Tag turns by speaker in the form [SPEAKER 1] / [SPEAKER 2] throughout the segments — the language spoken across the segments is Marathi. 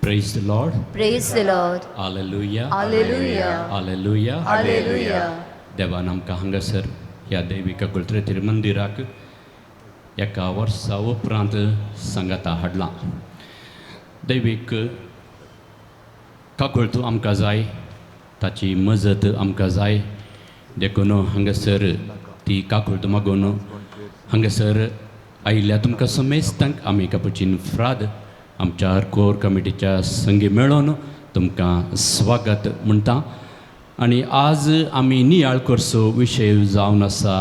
[SPEAKER 1] Praise the Lord.
[SPEAKER 2] Praise the Lord.
[SPEAKER 1] Hallelujah.
[SPEAKER 2] Hallelujah.
[SPEAKER 1] Hallelujah.
[SPEAKER 2] Hallelujah.
[SPEAKER 1] देवान आमकां हांगासर ह्या दैविक कुळथरेतीर मंदिराक एका वर्सा उपरांत सांगाता हाडलां. दैवीक काकुळत आमकां जाय, ताची मजत आमकां जाय देखून हांगासर ती काकुळत मागून हांगासर आयिल्ल्या तुमकां समेस्तांक आमी कापुचीन फ्राद आमच्या कोर कमिटीच्या संगी मेळोन तुमकां स्वागत म्हणटा. आनी आज आमी नियाळ कोर्सो विशय जावन आसा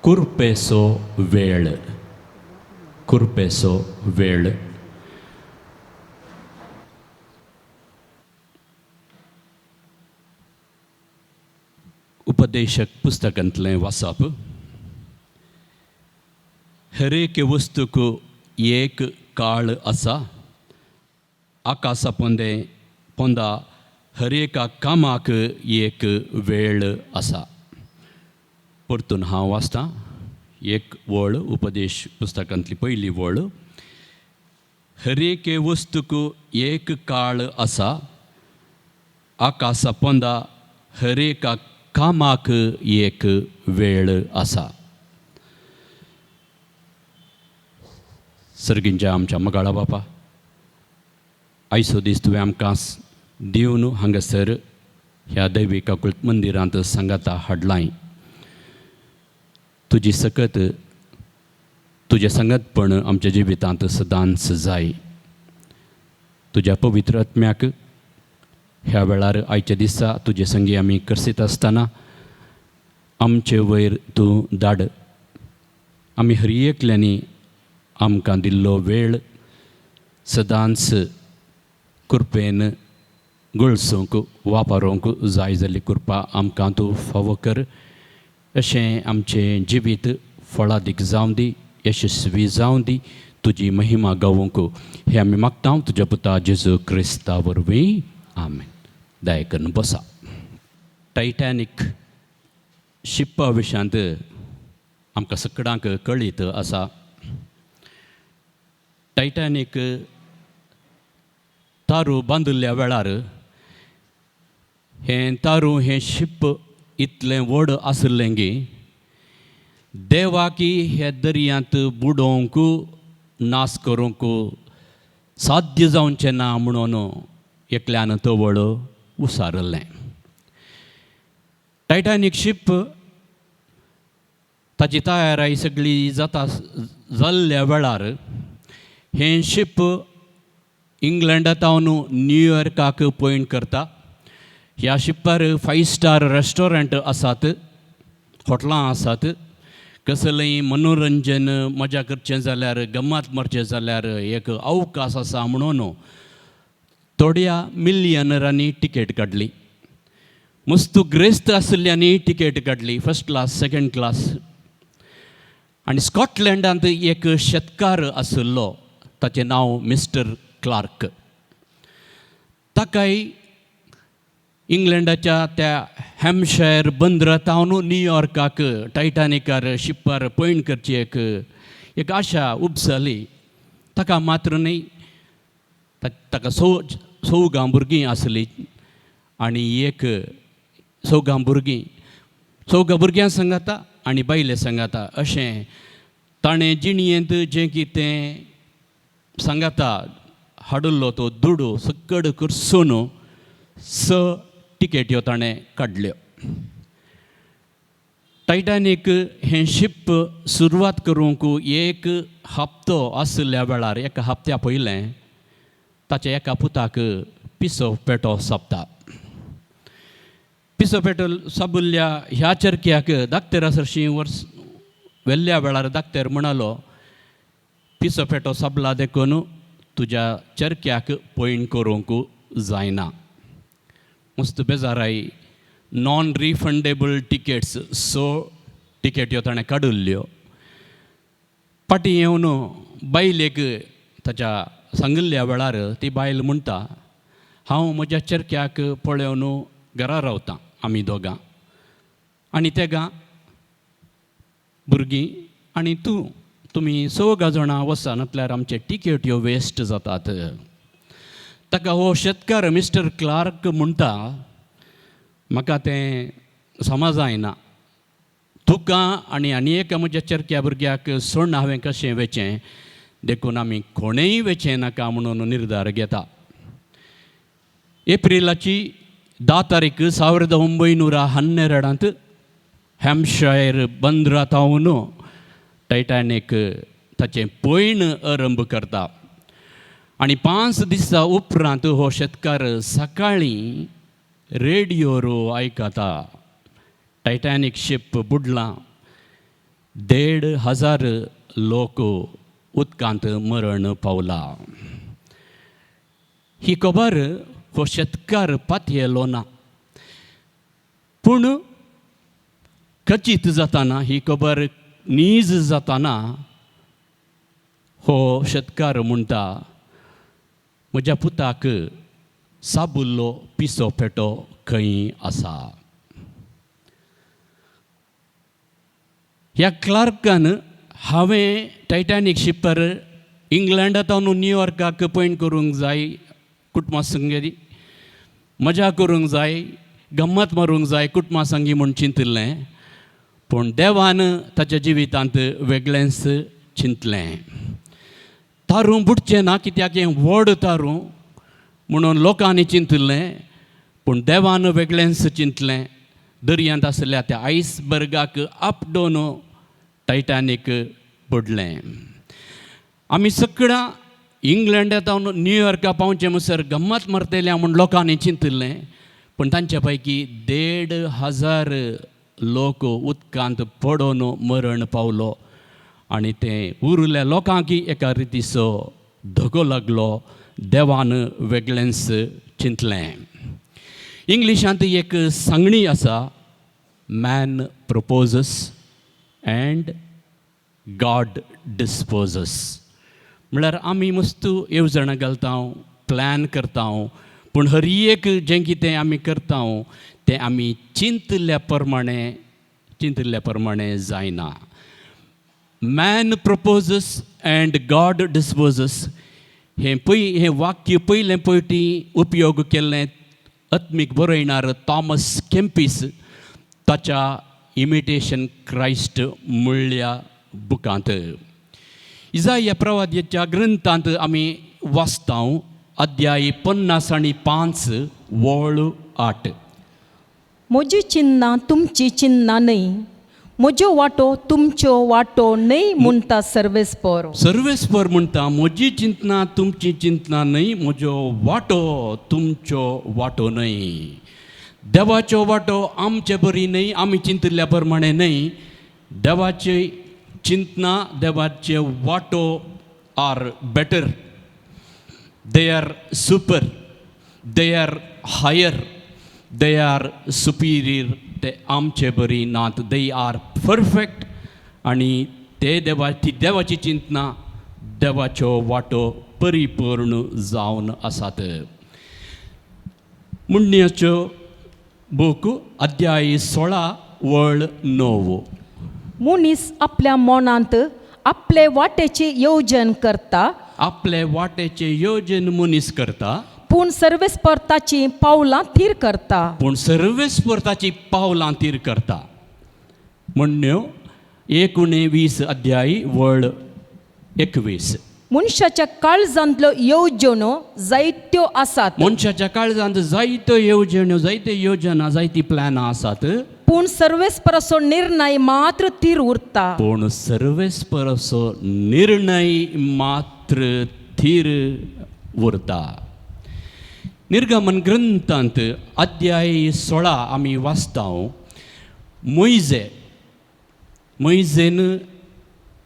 [SPEAKER 1] कुरपेचो वेळ. कुरपेचो वेळ. उपदेशक पुस्तकांतलें वाचप. हर एक वस्तूक एक काळ आसा. आकाशा पोंदा हर एका कामाक एक वेळ आसा. परतून हांव वाचतां एक वळ उपदेश पुस्तकांतली पयली वळ. हर एक वस्तूक एक काळ आसा. आकाशा पोंदा हर एका कामाक एक वेळ आसा. सर्गींच्या आमच्या मगाळा बापा, आयचो दीस तुवें आमकां दिवन हांगासर ह्या दैवीक काकुळत मंदिरांत सांगाता हाडलाय. तुजी सकत तुजें सांगतपण आमच्या जिवितांत सदांच जाय. तुज्या पवित्र आत्म्याक ह्या वेळार आयच्या दिसा तुजे संगी आमी करसीत आसतना आमचे वयर तूं धाड. आमी हर एकल्यांनी आमकां दिल्लो वेळ सदांच कृपेन गळसूंक वापरूंक जाय जाल्ली कृपा आमकां तूं फावो कर. अशें आमचें जिवीत फळादीक जावं दी, यशस्वी जावं दी. तुजी महिमा गावूंक हें आमी मागता तुज्या पुता जेजू क्रिस्ता वरवीं. आमेन. दया करून बसा. टायटॅनीक शिप्पा विशयांत आमकां सगळ्यांक कळीत आसा. टायटॅनीक तारू बांदिल्ल्या वेळार हें शिप इतलें व्हड आसलें गी देवाकी हे दर्यांत बुडोवंक नास करूंक साध्य जावचें ना म्हणून एकल्यान तो व्हड उसारलें. टायटॅनीक शिप ताची तयारी सगळी जाल्ल्या वेळार हें शिप इंग्लंडांतावन न्यूयॉर्काक पॉयंट करता. ह्या शिपार 5 स्टार रेस्टॉरंट आसात, हॉटलां आसात. कसलेंय मनोरंजन मजा करचें जाल्यार, गम्मत मारचें जाल्यार एक अवकाश आसा म्हणून थोड्या मिलियनरांनी टिकेट काडली. मस्त ग्रेस्त आशिल्ल्यांनी टिकेट काडली, फर्स्ट क्लास, सेकंड क्लास. आनी स्कॉटलँडांत एक शेतकार आशिल्लो, ताचें नांव मिस्टर क्लार्क. ताकाय इंग्लंडाच्या त्या हॅम्पशायर बंदरांतावन न्यूयॉर्काक टायटॅनिकार शिपार पॉयंट करची एक आशा उपसली. ताका मात्र न्ही, ताका चौगां भुरगीं आसलीं आनी एक चौगां भुरग्यां सांगाता आनी बायले सांगाता. अशें ताणें जिणयेंत जें कितें सांगाता हाडिल्लो तो दुडू सकड करसून 6 टिकेट्यो ताणें काडल्यो. टायटॅनीक हें शिप सुरवात करूंक एक हप्तो आशिल्ल्या वेळार, एका हप्त्या पयलें ताच्या एका पुताक पिसो पेटो सोंपता. पिसो पेटो सोंपिल्ल्या ह्या चरख्याक धाकटेर सरशीं वर्स वेल्ल्या वेळार धाकटेर म्हणलो, पिसो पेटो सोंपला देखून तुज्या चरख्याक पॉयंट करूंक जायना. मस्त बेजाराय. नॉन रिफंडेबल टिकेट्स 6 टिकेट्यो ताणें काडिल्ल्यो. फाटीं येवन बायलेक ताच्या सांगिल्ल्या वेळार ती बायल म्हणटा, हांव म्हज्या चरख्याक पळोवन घरा रावतां, आमी दोगां आनी तेगा भुरगीं आनी तुमी 6 जाणां वसा, नातल्यार आमचे टिकेट्यो वेस्ट जातात. ताका हो शेतकार मिस्टर क्लार्क म्हणटा म्हाका तें समज आयना तुका आनी एका म्हज्या चरक्या भुरग्याक सोडून हांवें कशें वेचें देखून आमी कोणेय वेचें नाका म्हणून निर्धार घेता. एप्रिलाची 10 तारीख 1912 हॅम्पशायर बंदरांतावन टायटॅनीक ताचें पैण आरंभ करता आनी 5 दिसां उपरांत हो शेतकार सकाळीं रेडिओर आयकता टायटॅनीक शिप बुडलां, 1,500 लोक उदकांत मरण पावला. ही खबर हो शेतकार पातयेलो ना, पूण खचीत जाताना ही खबर नीज जाताना हो शेतकार म्हणटा म्हज्या पुताक साबुल्लो पिसो पेटो खंय आसा. ह्या क्लार्कान हांवें टायटॅनीक शिपार इंग्लंडांतावन न्यूयॉर्काक पैण करूंक जाय, कुटुंबा संगेरी मजा करूंक जाय, गम्मत मारूंक जाय कुटुंबा संगी म्हूण चिंतलें, पूण देवान ताच्या जिवितांत वेगळेंच चिंतलें. तारूं बुडचें ना कित्याक हें व्हड तारूं म्हणून लोकांनी चिंतलें, पूण देवान वेगळेंच चिंतलें. दर्यांत आसल्या त्या आयसबर्गाक आपडोवन टायटॅनीक बुडलें. आमी सगळ्यां इंग्लंडांतावन न्यूयॉर्का पावचे म्हणसर गम्मत मारतल्या म्हूण लोकांनी चिंतलें, पूण तांचे पैकी 1,500 लोक उदकांत पडोवन मरण पावलो आनी ते उरल्या लोकांकी एका रितीचो धोको लागलो. देवान वेगळेंच चिंतलें. इंग्लिशांत एक सांगणी आसा, मॅन प्रपोजस अँड गॉड डिस्पोजस. म्हळ्यार आमी मस्त येवजण घालता, प्लॅन करता, पूण हर एक जें कितें आमी करता तें आमी चिंतल्या प्रमाणे जायना. मॅन प्रपोजस अँड गॉड डिस्पोजस हें वाक्य पयलें पयटी उपयोग केल्लें आत्मीक बरयणार थॉमस केम्पीस ताच्या इमिटेशन क्रायस्ट म्हणल्या बुकांत. इजाया प्रवाद्याच्या ग्रंथांत आमी वाचता अध्याय 50:5 वळ 8.
[SPEAKER 3] म्हजी चिन्नां तुमची चिन्नां न्हय, म्हज्यो वाटो तुमच्यो वाटो न्हय म्हणटा सर्वेस्पर.
[SPEAKER 1] सर्वेस्पर म्हणटा म्हजी चिंतना तुमची चिंतना न्हय, म्हजो वाटो तुमच्यो वाटो न्हय. देवाच्यो वाटो आमचे बरी न्हय, आमी चिंतल्या प्रमाणे न्हय. देवाची चिंतना देवाचे वाटो are better, they are super, they are higher, they are superior. ते आमचे बरी नात, दे आर परफेक्ट. आनी ते देवाची चिंतना देवाच्यो वाटो परिपूर्ण जावन आसात. मुन्याच्यो बूक अध्याय 16 वळ 9.
[SPEAKER 3] मनीस आपल्या मनांत आपले वाटेचे येवजण करता,
[SPEAKER 1] आपले वाटेचे येवजण मनीस करता,
[SPEAKER 3] पूण सर्वेस्पर ताची पावलां थीर करता.
[SPEAKER 1] पूण सर्वेस्पर ताची पावलां थीर करता. म्हणण्यो 19 अध्याय वळ 21.
[SPEAKER 3] मनशाच्या काळजांतल्यो येवजण्यो जायत्यो आसात,
[SPEAKER 1] मनशाच्या काळजांत जायत्यो येवजण्यो, जायत्यो योजना, जायतीं प्लॅनां आसात,
[SPEAKER 3] पूण सर्वेस्पराचो निर्णय मात्र थीर उरता.
[SPEAKER 1] पूण सर्वेस्पराचो निर्णय मात्र थीर उरता. निर्गमन ग्रंथांत अध्याय 16 आमी वाचता मोइजेन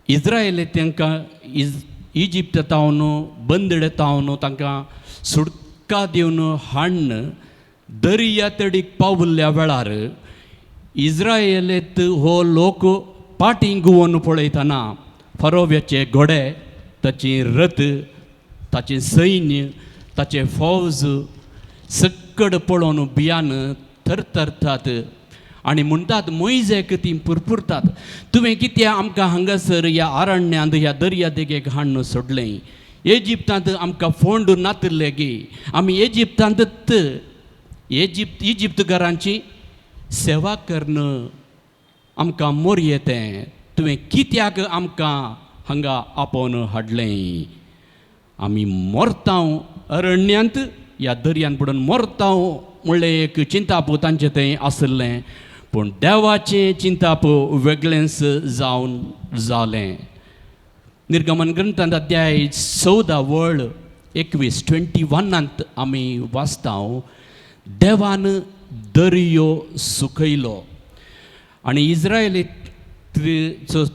[SPEAKER 1] इस्रायेली तांकां इजिप्तांतावन बंदडेतावन तांकां सुटका दिवन हाडून दर्या तडीक पावल्ल्या वेळार इस्रायेलेंत हो लोक पाटी घुंवोवन पळयतना फरोव्याचे घोडे, ताची रथ, ताचें सैन्य, ताचे फौज सक्कड पळोवन भियान थरथरतात आनी म्हणटात मोइजेक ती पुरपुरतात, तुवें कित्याक आमकां हांगासर ह्या आरण्यांत ह्या दर्या देगेक हाडून सोडलें? इजिप्तांत आमकां फोंड नातले गे, आमी इजिप्तांत इजिप्तकारांची सेवा करणं आमकां मोर येतें. तुवें कित्याक आमकां हांगा आपोवन हाडलें. आमी मोरतांव अरण्यांत ह्या दर्यान पडून मोरतांव म्हणलें एक चिंताप तांचें थंय आसलें. पूण देवाचें चिंताप वेगळेंच जावन जालें. निर्गमन ग्रंथांत अध्याय 14 वळ 21 आमी वाचतांव, देवान दर्यो सुकयलो आनी इस्रायली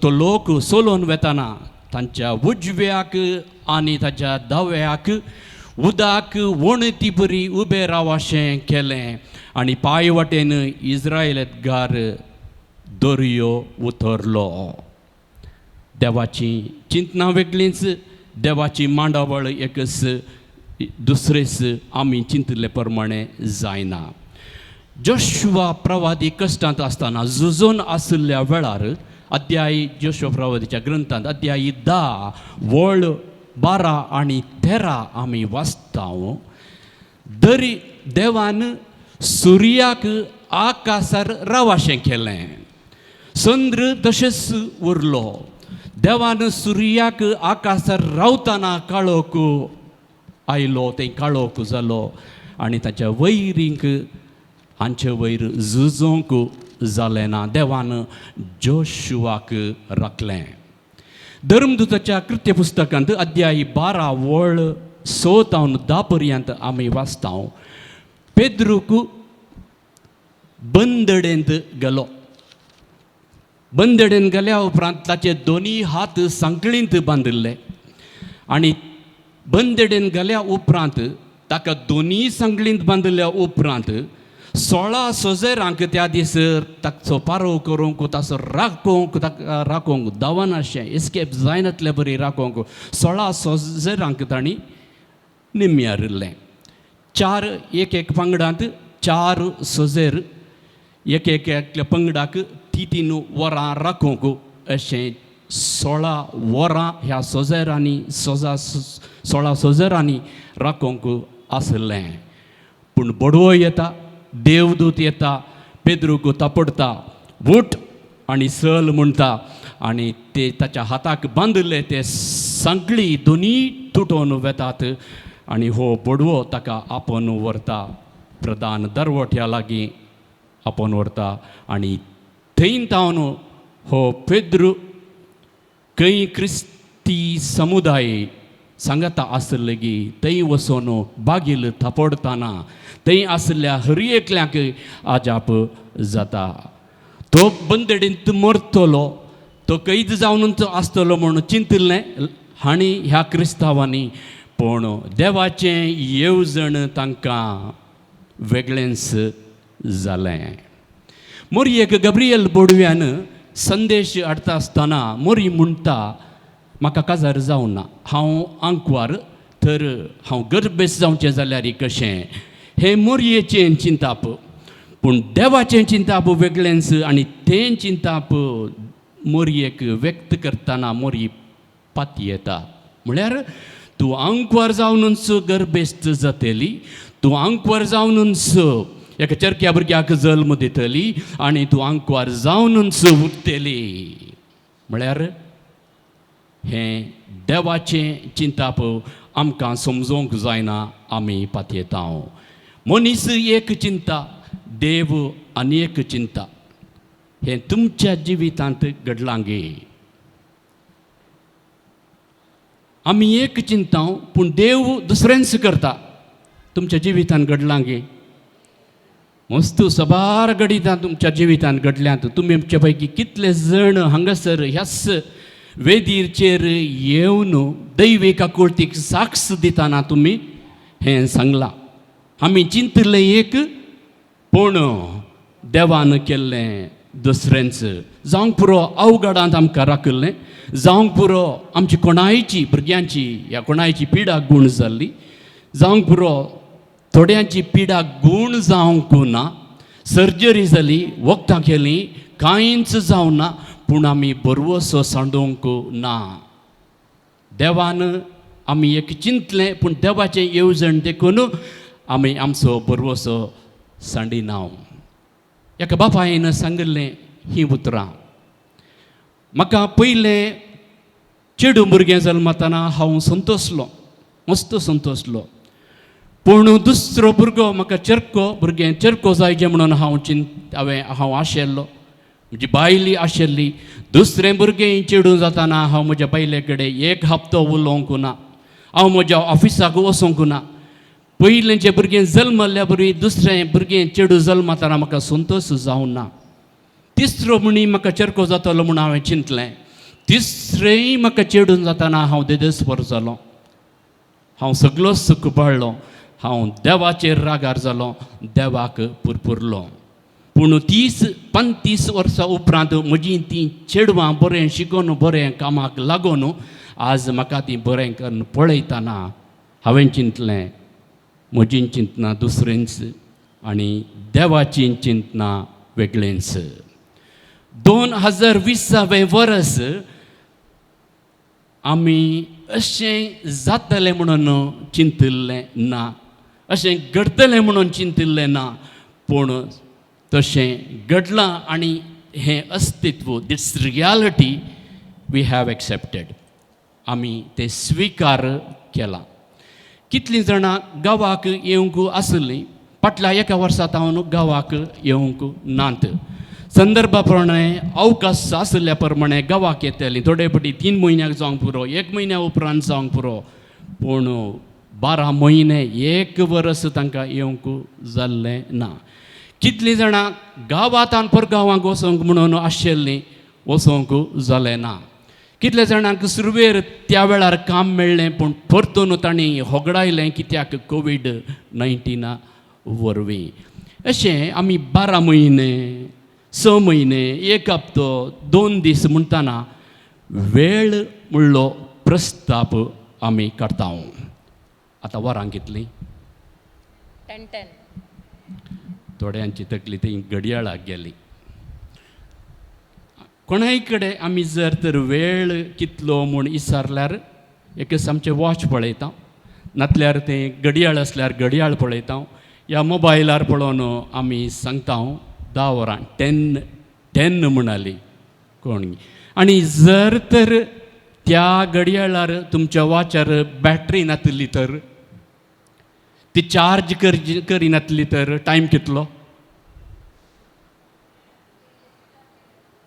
[SPEAKER 1] तो लोक सोलोवन वेताना तांच्या उजव्याक आनी ताच्या दाव्याक उदक वणती बरी उबें रावशें केलें आनी पांय वाटेन इस्रायलेतगार दर्यो उतरलो. देवाची चिंतनां वेगळींच, देवाची मांडावळ एकच, दुसरेच आमी चिंतले प्रमाणे जायना. जोशुआ प्रवादी कश्टांत आसतना झुजून आशिल्ल्या वेळार अध्याय जोशुआ प्रवादीच्या ग्रंथांत अध्याय 10 वळ 12 आनी 13 आमी वाचतांव, देवान सुर्याक आकाशार रावशें केलें, चंद्र तशेंच उरलो. देवान सुर्याक आकाशार रावतना काळोख आयलो, तें काळोख जालो आनी ताच्या वैरींक हांचे वयर झुजोंक जालें ना. देवान जोशुआक राखलें. धर्मदूताच्या कृत्य पुस्तकांत अध्याय 12 वळ 6 10 पर्यंत आमी वाचतांव, पेद्रूक बंदडेंत गेलो. बंदडेन गेल्या उपरांत ताचे दोनी हात सांकळींत बांदिल्ले आनी बंदडेन गेल्या उपरांत ताका दोनी सांकळींत बांदिल्ल्या उपरांत 16 सोजेरांक त्या दीस ताचो पारो करूंक, ताचो राखोंक दावनाशें एस्केप जायनातले बरी राखोंक 16 सोजेरांक तांणी निम्यारिल्लें. 4 एक पंगडांत 4 सोजेर एक पंगडाक 3 वरां राखोंक अशें 16 वरां ह्या सोजेरांनी 16 सोजेरांनी राखोंक आसलें. पूण बडवो येता, देवदूत येता, पेद्रूक तापडता, उठ आनी चल म्हणटा आनी ते ताच्या हाताक बांदिल्ले ते सांकळी दोनी तुटोवन वेतात आनी हो बडवो ताका आपोवन व्हरता, प्रधान दरवट्या लागीं आपोवन व्हरता. आनी थंय तावन हो पेद्रू खंय क्रिस्ती समुदाय सांगाता आसलेगी थंय वचून बागील थापडतना थंय आसल्या हर एकल्याक आजाप जाता. तो बंदडेंत मरतलो, तो कैद जावनूच आसतलो म्हूण चिंतिल्लें हांणी ह्या क्रिस्तांवांनी. पूण देवाचें येवजण तांकां वेगळेंच जालें. मोरयेक गब्रियल बोडव्यान संदेश हाडटा आसतना मोरी म्हणटा, म्हाका काजार जावं ना, हांव आंकवार, तर हांव गर्भेस जावचें जाल्यार कशें. हें मोरयेचें चिंताप. पूण देवाचें चिंताप वेगळेंच आनी तें चिंताप मोरयेक व्यक्त करतना मोरी पाती येता. म्हळ्यार तूं आंकवार जावनूच गर्भेस्त जातली, तूं आंकवार जावनूच एका चरक्या भुरग्याक जल्म दितली आनी तूं आंकवार जावनूच उरतली. म्हळ्यार हें देवाचें चिंताप आमकां समजोवंक जायना. आमी पातयेतांव. मनीस एक चिंता, देव आनीक चिंता. हें तुमच्या जिवितांत घडलां गे. आमी एक चिंताव पूण देव दुसरेंच करता. तुमच्या जिवितांत घडलां गे. वस्तू सबार घडिता तुमच्या जिवितांत घडल्यांत. तुमचे पैकी कितले जण हांगासर ह्याच वेदीचेर येवन दैवीक आकृतीक साक्ष दिताना तुमी हें सांगलां. आमी चिंतलें एक, पूण देवान केल्लें दुसरेंच. जावंक पुरो अवघडांत आमकां राखलें, जावंक पुरो आमची कोणायची भुरग्यांची ह्या कोणायची पिडा गूण जाल्ली, जावंक पुरो थोड्यांची पिडा गूण जावंक ना, सर्जरी जाली, वखदां केलीं, कांयच जावं ना, पूण आमी बरवसो सांडोवंक ना. देवान आमी एक चिंतलें पूण देवाचें येवजण देखून आमी आमचो बरवसो सांडिनाव. एका बापायन सांगलें हीं उतरां. म्हाका पयलें चेडूं भुरगें जल्मताना हांव संतोसलो, मस्त संतोसलो. पूण दुसरो भुरगो म्हाका भुरगें चेरको जायचें म्हणून हांव आशेल्लो, म्हजी बायली आशिल्ली. दुसरें भुरगें चेडूं जाताना हांव म्हज्या बायले कडेन एक हप्तो उलोवंक ना, हांव म्हज्या ऑफिसाक वचोंक ना. पयलेंचें भुरगें जल्मल्या बरी दुसरें भुरगें चेडूं जल्मताना म्हाका संतोश जावं ना. तिसरो मणी म्हाका चेरको जातलो म्हूण हांवें चिंतलें. तिसरेंय म्हाका चेडूं जाताना हांव देदेस्पर जालो. हांव सगलो सूख बाळ्ळो. हांव देवाचेर रागार जालो, देवाक पुरपुरलो. पूण 30-35 वर्सां उपरांत म्हजीं तीं चेडवां बरें शिकून बरें कामाक लागून आज म्हाका तीं बरें करून पळयतना हांवें चिंतलें म्हजीं चिंतनां दुसरेंच आनी देवाचीं चिंतनां वेगळेंच. 2020 वर्स आमी अशें जातलें म्हणून चिंतिल्लें ना, अशें घडतलें म्हणून चिंतिल्लें ना, पूण तशें घडलां आनी हें अस्तित्व, दिस रियालिटी वी हॅव एक्सेप्टेड. आमी तें स्विकार केलां. कितलीं जाणां गांवाक येवंक आसलीं, फाटल्या एका वर्सांत हांव गांवाक येवंक नात. संदर्भा प्रमाणे अवकाश आसल्या प्रमाणे गांवाक येतलीं. थोडे फावटी 3 म्हयन्याक जावंक पुरो, 1 म्हयन्या उपरांत जावंक पुरो, पूण 12 म्हयने 1 वर्स तांकां येवंक जाल्लें ना. कितलीं जाणां गांवांतल्यान परगांवांक वचोंक म्हणून आशिल्लीं, वचोंक जालें ना. कितले जाणांक सुरवेर त्या वेळार काम मेळ्ळें, पूण परतून तांणी होगडायलें कित्याक कोवीड-19 वरवीं. अशें आमी 12 म्हयने, 6 म्हयने, 1 हप्तो, 2 दीस म्हणटाना वेळ म्हणलो प्रस्ताप आमी काडटा. आतां वरां कितलीं?
[SPEAKER 3] 10.
[SPEAKER 1] थोड्यांची तकली थंय घडयाळाक गेली. कोणाय कडेन आमी जर तर वेळ कितलो म्हूण विचारल्यार एक आमचें वॉच पळयता, नातल्यार तें घडयाळ आसल्यार घडयाळ पळयता, या मोबायलार पळोवन आमी सांगता 10 वरां, 10 म्हणाली कोण. आनी जर तर त्या घडयाळार तुमच्या वॉचार बॅटरी नासली तर, ती चार्ज करिनासली तर टायम कितलो?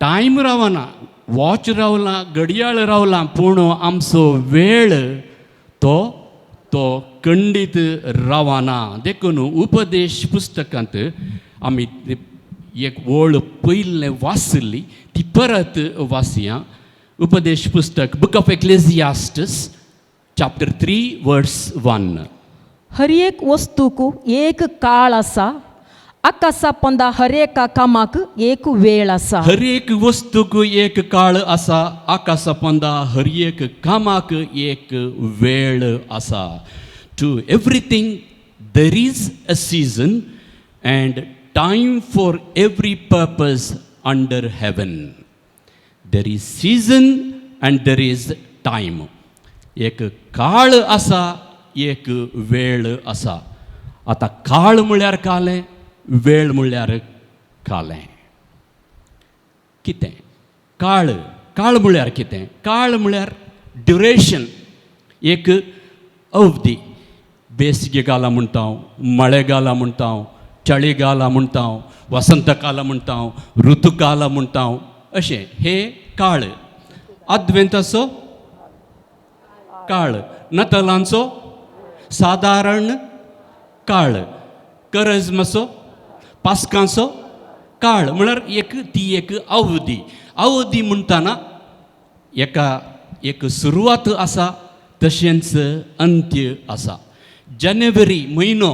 [SPEAKER 1] टायम रावना, वॉच रावला, घडयाळ रावला, पूण आमचो वेळ तो खंडीत रावना. देखून उपदेश पुस्तकांत आमी एक वळ पयलें वाचली, ती परत वाचया. उपदेश पुस्तक, बुक ऑफ एक्लेसियास्टस, चॅप्टर 3 वर्स 1.
[SPEAKER 3] हर एक वस्तूक एक काळ आसा, आकाशा पंदा हर एका कामाक एक वेळ आसा.
[SPEAKER 1] हर एक वस्तूक एक काळ आसा, आकाशा पंदा हर एक कामाक एक वेळ आसा. To everything there is a season and time for every purpose under heaven. There is season and there is time. एक काळ आसा, एक वेळ आसा. आतां काळ म्हळ्यार कालें, वेळ म्हळ्यार कालें. कितें काळ? काळ म्हळ्यार कितें? काळ म्हळ्यार ड्युरेशन, एक अवधी. बेसगेकाला म्हणटा, मळेगाला म्हणटा, चळीगाला म्हणटा, वसंतकाल म्हणटा, ऋतुकाल म्हणटा, अशें हे काळ. अद्वेंताचो काळ, नतलांचो सादारण काळ, करजमाचो, पास्कांचो काळ. म्हळ्यार ती एक अवधी. अवधी म्हणटाना एक सुरवात आसा, तशेंच अंत्य आसा. जानेवारी म्हयनो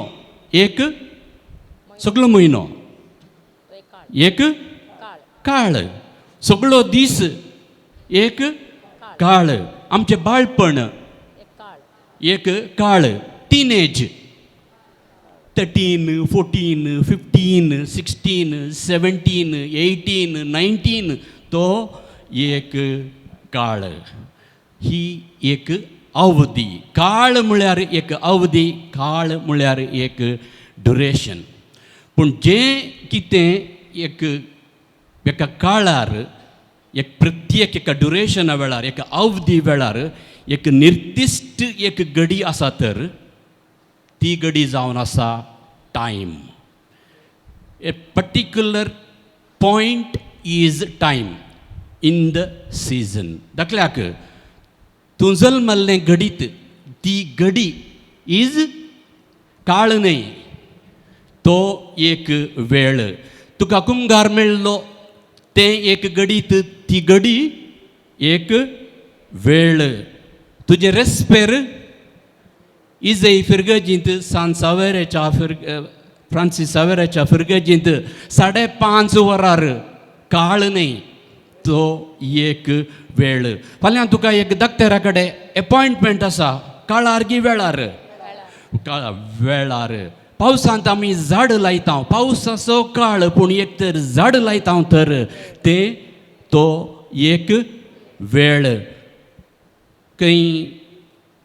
[SPEAKER 1] एक सगळो म्हयनो एक काळ, सगळो दीस एक काळ. आमचें बाळपण एक काळ. टीनेज 13, 14, 15, 16, 17, 18, 19 तो एक काळ. ही एक अवधी. काळ म्हळ्यार एक अवधी, काळ म्हळ्यार एक ड्युरेशन. पूण जें कितें एका काळार एक प्रत्येक एका ड्युरेशना वेळार एका अवधी वेळार एक निर्दिश्ट एक घडी आसा तर ती घडी जावन आसा time. A particular point is time in the season. दाखल्याक तूं जल्मल्लें घडीत ती घडी इज काळ न्हय, तो एक वेळ. तुका कुंभार मेळ्ळो तें एक घडीत ती घडी एक वेळ. तुजे रेस्पेर इजय फिरगजींत सांसावेरेच्या फ्रांसीस सावेराच्या फिरगजींत 5:30 वरार काळ न्हय, तो एक वेळ. फाल्यां तुका एक दोतोरा कडेन अपॉयंटमेंट आसा काळार वेळार, वेळार. पावसांत आमी झाड लायता, पावसाचो काळ पूण एक तर झाड लायता तर तें तो एक वेळ. खंय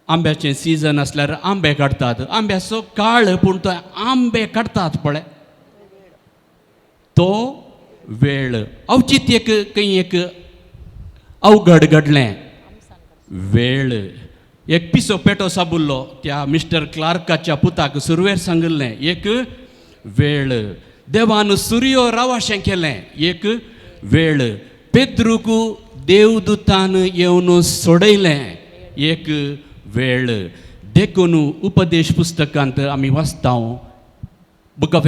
[SPEAKER 1] आंब्याचें सिजन आसल्यार आंबे काडटात, आंब्याचो काळ पूण तो आंबे काडटात पळय तो वेळ. अवचित खंय एक अवघड घडलें, वेळ. एक पिसो पेटो साबुल्लो, त्या मिस्टर क्लार्काच्या पुताक सुरवेर सांगिल्लें एक वेळ. देवान सूर्यो रावाशें केलें एक वेळ. पेद्रूक देवदूतान येवन सोडयलें एक वेळ. देखून उपदेश पुस्तकांत आमी वाचता बुक ऑफ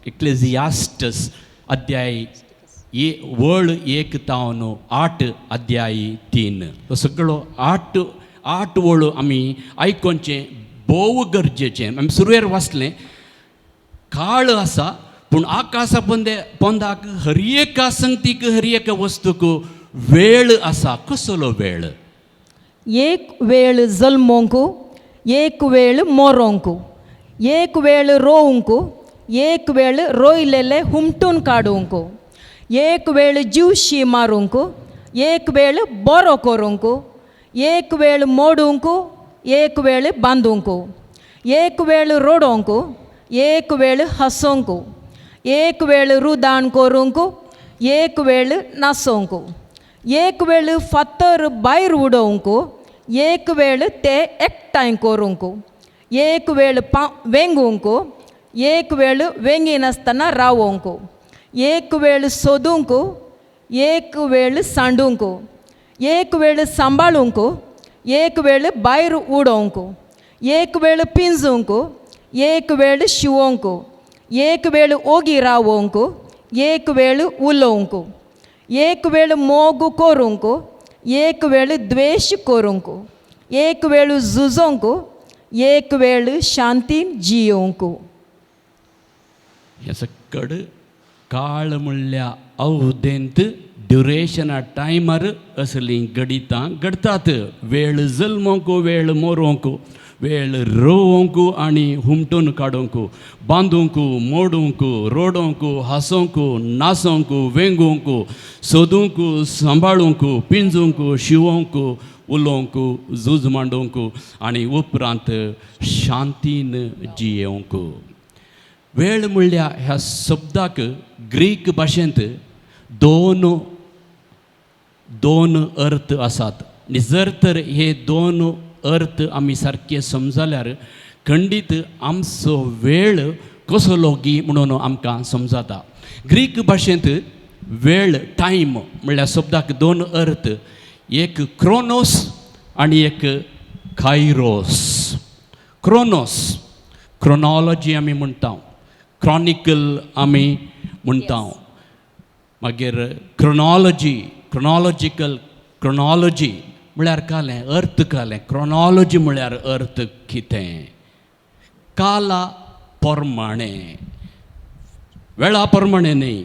[SPEAKER 1] एक्लेजियास्टस अध्याय वळ 1 तावन 8 अध्याय 3. तो सगळो 8 वळ आमी आयकोनचें भोव गरजेचें. आमी सुरवेर वाचलें काळ आसा पूण आकाशा पोंदाक हर एका संगतीक हर एका वस्तूक वेळ आसा. कसलो वेळ?
[SPEAKER 3] एक वेळ जल्मोंक, एक वेळ मोरोंक, एक वेळ रोवंक, एक वेळ रोयलेले हुमटून काडूंक, एक वेळ जीवशी मारूंक, एक वेळ बरो करूंक, एक वेळ मोडूंक, एक वेळ बांदूंक, एक वेळ रडोंक, एक वेळ हसोंक, एक वेळ रुदान करूंक, एक वेळ नाचोंक, एक वेळ फातर भायर उडोवंक, एक वेळ ते एकठांय करूंक, एक वेळ वेंगूंक, एक वेळ वेंगिनासतना रावोंक, एक वेळ सोदूंक, एक वेळ सांडूंक, एक वेळ सांबाळूंक, एक वेळ भायर उडोवंक, एक वेळ पिंजूंक, एक वेळ शिवोंक, एक वेळ ओगी रावोंक, एक वेळ उलोवंक, एक वेळ मोग करूंक, एक वेळ द्वेश करूंक, एक वेळ झुजोंक, एक वेळ शांतीन जियोंक.
[SPEAKER 1] हे सकड काळ म्हणल्या अवधेंत ड्युरेशना टायमार असलीं घडितां घडटात. वेळ जल्मोंक, वेळ मोरोंक, वेळ रोवंक आनी हुमटून काडूंक, बांदूंक, मोडूंक, रोडोंक, हांसोंक, नाचोंक, वेंगूंक, सोदूंक, सांबाळूंक, पिंजूंक, शिवोंक, उलोवंक, झूज मांडूंक आनी उपरांत शांतीन जियोंक. वेळ म्हणल्या ह्या शब्दाक ग्रीक भाशेंत दोन अर्थ आसात. आनी जर तर हे दोन अर्थ आमी सारके समजल्यार खंडीत आमचो वेळ कसलो गी म्हणून आमकां समजता. ग्रीक भाशेंत वेळ टायम म्हणल्यार शब्दाक 2 अर्थ, एक क्रोनोस आनी एक कायरोस. क्रोनोस क्रोनॉलॉजी आमी म्हणटा, क्रॉनिकल आमी म्हणटा, मागीर क्रोनॉलॉजी म्हळ्यार कालें अर्थ कालें. क्रोनॉलॉजी म्हळ्यार अर्थ कितें? काला प्रमाणें, वेळा प्रमाणें न्ही,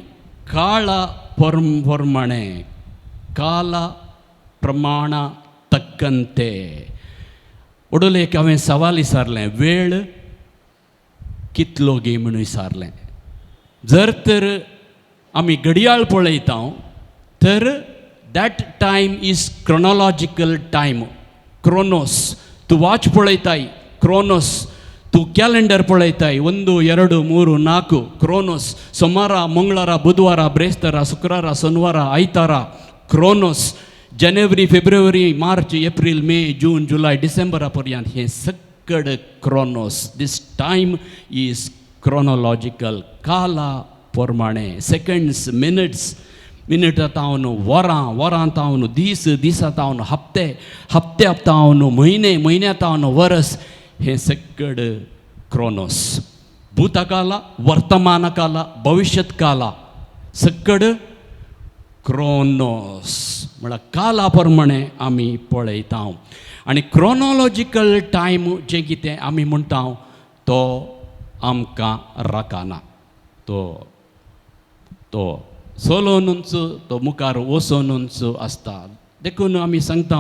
[SPEAKER 1] काळा प्रमाणें, काला प्रमाणा तक्कंते. उडोलेक हांवें सवाल विचारलें, वेळ कितलो गे म्हणून विचारलें. जर तर आमी घडयाळ पळयता तर that time is chronological time. Chronos. तूं वॉच पळयताय, क्रोनोस. तूं कॅलेंडर पळयताय, 1 2 3 4 क्रोनोस. सोमारा, मंगळारा, बुधवारा, ब्रेस्तारा, शुक्रारा, शनिवारा, आयतारा, क्रोनोस. जानेवारी, फेब्रुवारी, मार्च, एप्रिल, मे, जून, जुलय, डिसेंबरा पर्यंत हें सगळें Chronos. This time is chronological. काला प्रमाणे सेकंड्स, मिनिट तावन वरां, वरां तावन दीस, दिसा तावन हप्ते, हप्ते तावन म्हयने तावन वर्स, हें सगळें क्रोनोस. भूतकाल, वर्तमान काल, भविष्यत काल सगळें क्रोनोस. म्हळ्यार काला प्रमाणे आमी पळयता. आनी क्रोनोलॉजिकल टायम जें कितें आमी म्हणटा तो आमकां राखना. तो चलोनूच तो मुखार वचोनूच आसता. देखून आमी सांगता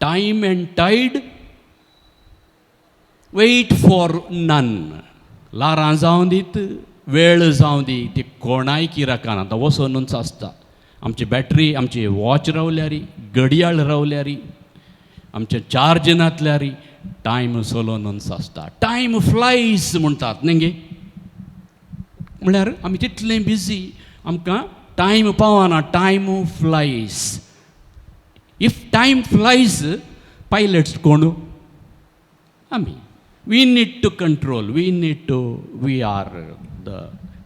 [SPEAKER 1] time and tide wait for none. लारां जावं दीत, वेळ जावं दी, ती कोणाय की राखना, तो वचोनूच आसता. आमची बॅटरी, आमची वॉच रावल्यार, घडयाळ रावल्यार, आमचे चार्ज नासल्यार टायम चलोनूच आसता. टायम फ्लायज म्हणटात न्ही गे. म्हळ्यार आमी तितलें बिजी, आमकां टायम पावना. Time flies. If time flies, pilots कोण? आमी. We need to control. We are the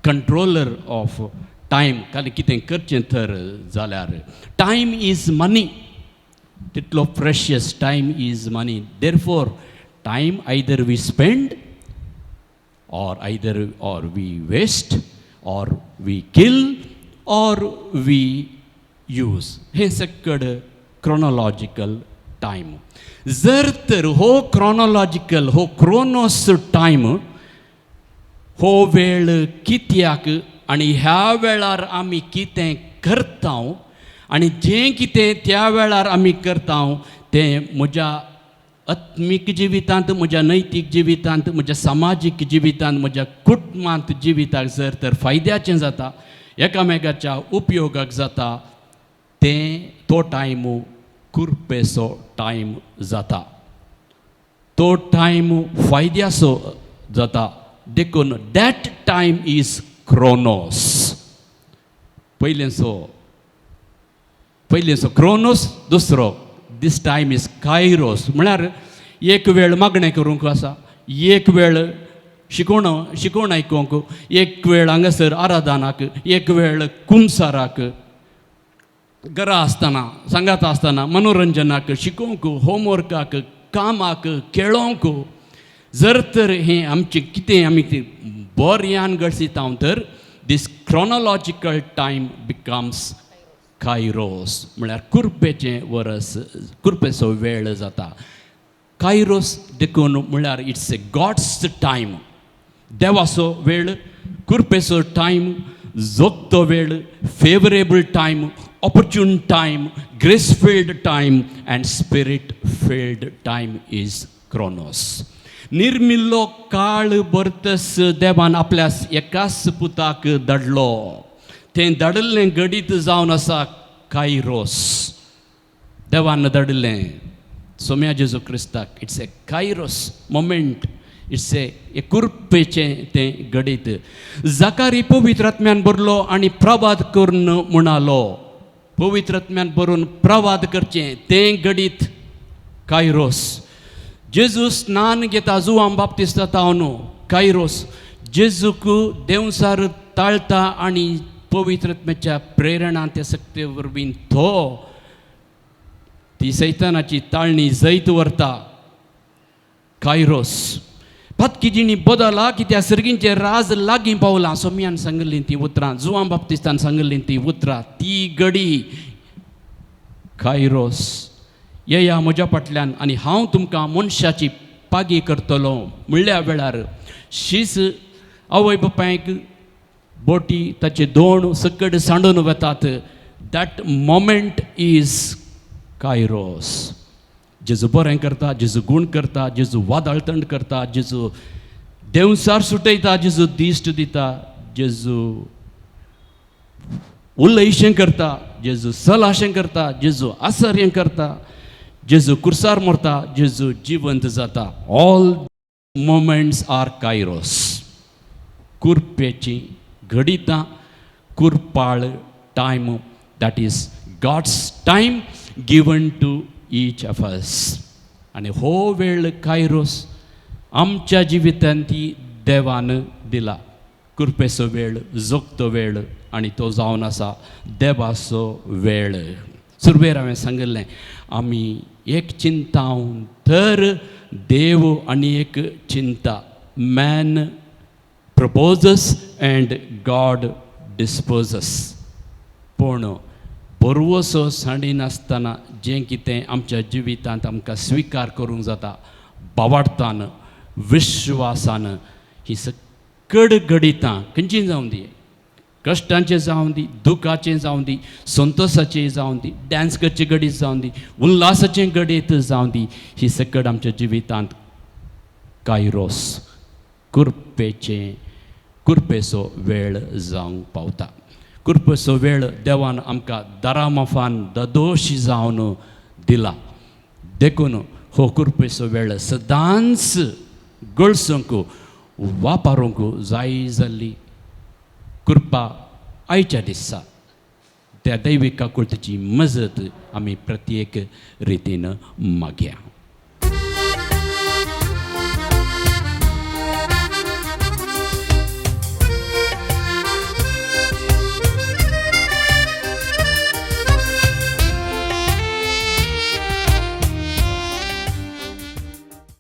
[SPEAKER 1] controller of time. खाली कितें करचें तर जाल्यार. Time is money. तितलो precious time is money. Therefore time either we spend or we waste or we kill or we use. हे सगळं क्रोनोलॉजिकल टायम. जर तर हो क्रोनोलॉजिकल, हो क्रोनोस टायम, हो वेळ कित्याक आनी ह्या वेळार आमी कितें करता आनी जें कितें त्या वेळार आमी करता तें म्हज्या आत्मीक जिवितांत, म्हज्या नैतीक जिवितांत, म्हज्या सामाजीक जिवितांत, म्हज्या कुटुंबांत जिविताक जर तर फायद्याचें जाता, एकामेकाच्या उपयोगाक जाता, तो टायम कुरपेचो टायम जाता. तो टायम फायद्याचो जाता. देखून दॅट टायम इज क्रोनोस. पयलेंचो क्रोनोस. दुसरो दिस टायम इज कायरोस. म्हळ्यार एक वेळ मागणें करूंक आसा, एक वेळ शिकोवण आयकूंक, एक वेळ हांगासर आराधनाक, एक वेळ कुमसाराक, घरा आसतना, सांगात आसतना, मनोरंजनाक, शिकोवंक, होमवर्काक, कामाक, खेळोंक. जर तर हें आमचें कितें आमी बऱ्यान घडसिता तर दीस क्रोनोलॉजिकल टायम बिकम्स कायरोस. म्हळ्यार कुरपेचें वरस, कुरपेचो वेळ जाता. कायरोस देखून म्हळ्यार इट्स ए गॉड्स टायम. देवाचो वेळ, कुरपेचो टायम, जोगतो वेळ, favourable time, opportune time, grace filled time and spirit filled time is chronos. निर्मिल्लो काळ बरतस देवान आपल्या एकाच पुताक धाडलो. तें धाडिल्लें घडीत जावन आसा कायरोस. देवान धाडिल्लें सोम्या जेजू क्रिस्ताक. It's a kairos moment. It's a कुरपेचें तें घडीत. जाकारी पवित्रात्म्यान बरलो आनी प्रवाद करून म्हणालो. पवित्रात्म्यान बरोवन प्रवाद करचें तें घडीत कायरोस. जेजू स्नान घेता जुआम बाप्तिस्ता तावन कायरोस. जेजूक देवसार ताळता आनी पवित्रात्म्याच्या प्रेरणा ते सक्ते वरवीं ती सैतानाची ताळणी जैत व्हरता कायरोस. पत्किजीनी बदला की त्या सर्गींचे राज लागीं पावलां. सोम्यान सांगलीं ती उतरां, जुआम बाप्तिस्तान सांगलीं ती उतरां. ती घडी कायरोस. येया म्हज्या फाटल्यान आनी हांव तुमकां मनशाची पागी करतलो म्हणल्या वेळार शीस आवय बापायक बोटी ताचे दोण सकड सांडून वतात. That moment is Kairos. जेजू बरें करता, जेजू गूण करता, जेजू वादळतंड करता, जेजू देवसार सुटयता, जेजू दिश्ट दिता, जेजू उलयशें करता, जेजू सलाशें करता, जेजू आसर्यें करता. जेजू कुर्सार मरता, जेजू जिवंत जाता. All moments are kairos. कुरपेची घडितां, कुरपाळ time, that is God's time given to each of us. आनी हो वेळ कायरोस आमच्या जिवितांत ती देवान दिला. कुरपेचो वेळ, जोगतो वेळ, आनी तो जावन आसा देवाचो वेळ. सुरवेर हांवें सांगिल्लें, आमी एक चिंतावन तर देव आनी एक चिंता. Man proposes and God disposes. पूण बरवसो सांडी नासतना जें कितें आमच्या जिवितांत आमकां स्विकार करूंक जाता, बावार्थान, विश्वासान, ही सकड घडितां खंयचीं जावं दी, कश्टांचें जावं दी, दुखाचें जावं दी, संतोशाचें जावं दी, डॅन्स करचे घडीत जावं दी, उल्हासाचें घडीत जावं दी, ही सकड आमच्या जिवितांत कायरोस, कुरपेचो वेळ जावंक पावता. कुरपेचो वेळ देवान आमकां दारामाफान दोशी जावन दिला. देखून हो कुरपेचो वेळ सदांच गळसूंक, वापरूंक जाय जाल्ली कृपा आयच्या दिसा त्या दैविक काकुळतेची मजत आमी प्रत्येक रितीन मागया.